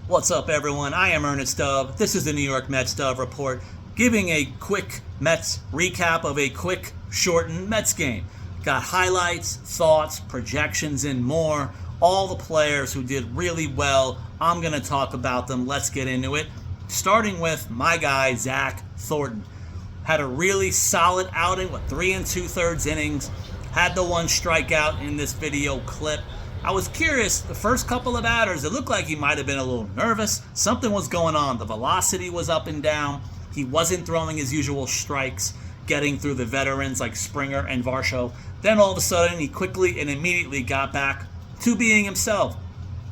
What's up, everyone? I am Ernest Dove. This is the New York Mets Dove Report, giving a quick Mets recap of a quick, shortened Mets game. Got highlights, thoughts, projections, and more. All the players who did really well. I'm going to talk about them. Let's get into it. Starting with my guy, Zach Thornton. Had a really solid outing with 3 2/3 innings. Had the one strikeout in this video clip. I was curious, the first couple of batters, it looked like he might have been a little nervous. Something was going on. The velocity was up and down. He wasn't throwing his usual strikes, getting through the veterans like Springer and Varsho. Then all of a sudden, he quickly and immediately got back to being himself.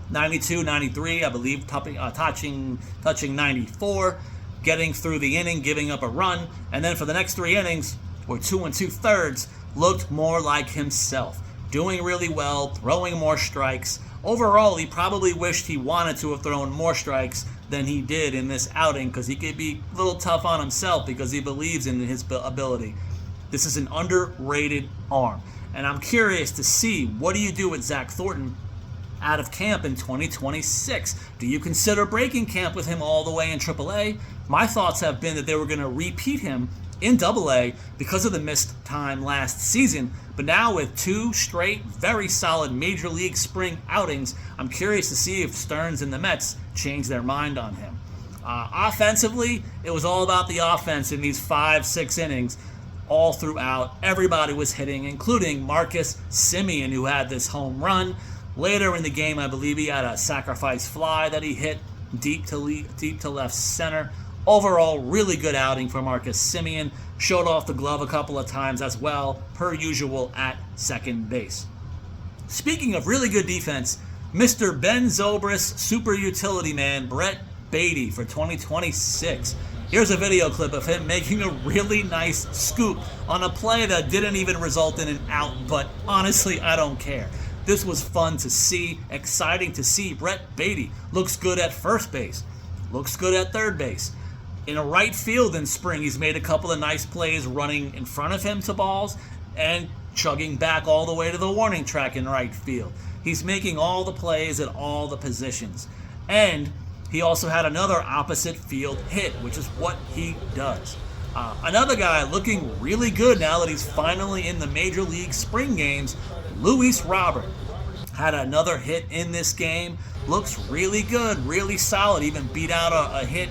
92, 93, I believe, touching 94, getting through the inning, giving up a run. And then for the next 3 innings, or 2 2/3, looked more like himself. Doing really well, throwing more strikes. Overall, he probably wished he wanted to have thrown more strikes than he did in this outing, because he could be a little tough on himself because he believes in his ability. This is an underrated arm. And I'm curious to see, what do you do with Zach Thornton out of camp in 2026? Do you consider breaking camp with him all the way in AAA? My thoughts have been that they were going to repeat him in AA because of the missed time last season. But now with 2 straight, very solid Major League spring outings, I'm curious to see if Stearns and the Mets change their mind on him. Offensively, it was all about the offense in these 5-6 innings. All throughout, everybody was hitting, including Marcus Simeon, who had this home run. Later in the game, I believe he had a sacrifice fly that he hit deep to left center. Overall, really good outing for Marcus Simeon. Showed off the glove a couple of times as well, per usual at second base. Speaking of really good defense, Mr. Ben Zobrist super utility man Brett Baty for 2026. Here's a video clip of him making a really nice scoop on a play that didn't even result in an out, but honestly, I don't care. This was fun to see, exciting to see. Brett Baty looks good at first base, looks good at third base. In a right field in spring, he's made a couple of nice plays running in front of him to balls and chugging back all the way to the warning track in right field. He's making all the plays at all the positions. And he also had another opposite field hit, which is what he does. Another guy looking really good now that he's finally in the Major League spring games, Luis Robert. Had another hit in this game. Looks really good, really solid. Even beat out a hit.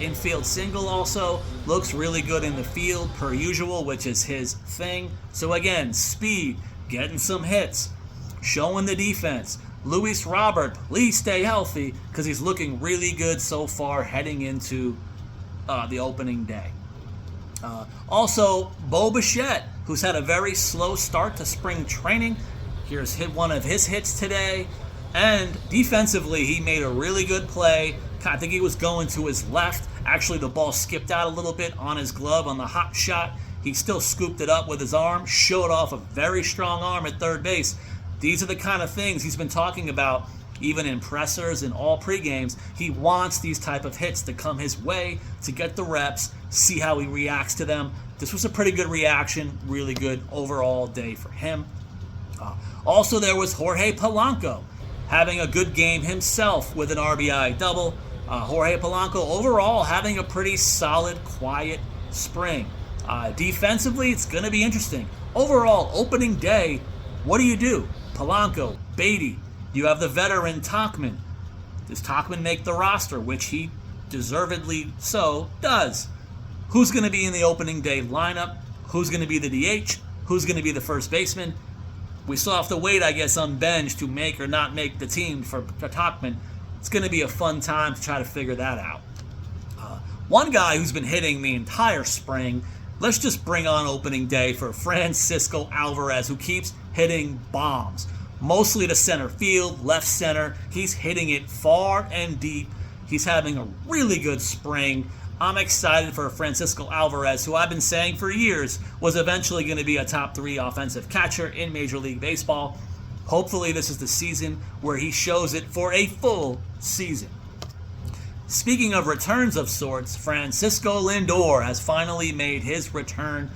Infield single also. Looks really good in the field per usual, which is his thing. So again, speed, getting some hits, showing the defense. Luis Robert, please stay healthy, because he's looking really good so far heading into the opening day. Also, Bichette, who's had a very slow start to spring training. Here's one of his hits today. And defensively, he made a really good play. I think he was going to his left. Actually, the ball skipped out a little bit on his glove on the hot shot. He still scooped it up with his arm, showed off a very strong arm at third base. These are the kind of things he's been talking about, even in pressers and all pre-games. He wants these type of hits to come his way to get the reps, see how he reacts to them. This was a pretty good reaction, really good overall day for him. Also, there was Jorge Polanco, having a good game himself with an RBI double. Jorge Polanco overall having a pretty solid, quiet spring. Defensively, it's going to be interesting. Overall, opening day, what do? Polanco, Baty, you have the veteran Tauchman. Does Tauchman make the roster, which he deservedly so does? Who's going to be in the opening day lineup? Who's going to be the DH? Who's going to be the first baseman? We still have to wait, I guess, on bench to make or not make the team for Tauchman. It's going to be a fun time to try to figure that out. One guy who's been hitting the entire spring, let's just bring on opening day for Francisco Alvarez, who keeps hitting bombs. Mostly to center field, left center. He's hitting it far and deep. He's having a really good spring. I'm excited for Francisco Alvarez, who I've been saying for years was eventually going to be a top 3 offensive catcher in Major League Baseball. Hopefully this is the season where he shows it for a full season. Speaking of returns of sorts, Francisco Lindor has finally made his return.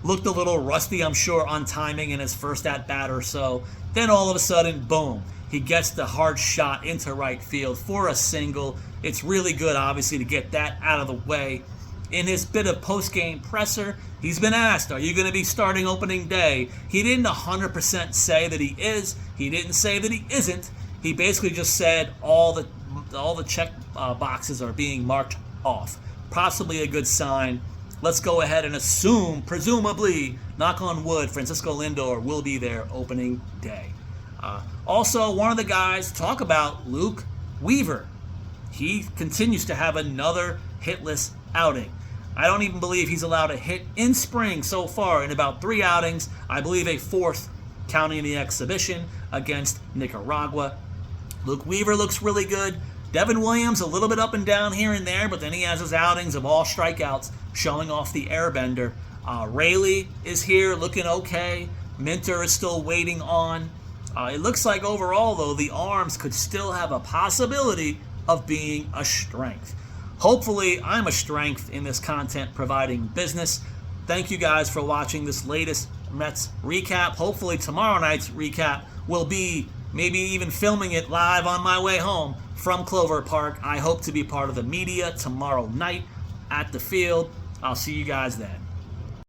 Looked a little rusty, I'm sure, on timing in his first at-bat or so. Then all of a sudden, boom. He gets the hard shot into right field for a single. It's really good, obviously, to get that out of the way. In his bit of post-game presser, he's been asked, are you going to be starting opening day? He didn't 100% say that he is. He didn't say that he isn't. He basically just said all the check boxes are being marked off. Possibly a good sign. Let's go ahead and assume, presumably, knock on wood, Francisco Lindor will be there opening day. Also, one of the guys, talk about Luke Weaver. He continues to have another hitless outing. I don't even believe he's allowed a hit in spring so far in about 3 outings. I believe a 4th, counting the exhibition against Nicaragua. Luke Weaver looks really good. Devin Williams a little bit up and down here and there, but then he has his outings of all strikeouts showing off the airbender. Rayleigh is here looking okay. Minter is still waiting on. It looks like overall, though, the arms could still have a possibility of being a strength. Hopefully, I'm a strength in this content providing business. Thank you guys for watching this latest Mets recap. Hopefully, tomorrow night's recap will be maybe even filming it live on my way home from Clover Park. I hope to be part of the media tomorrow night at the field. I'll see you guys then.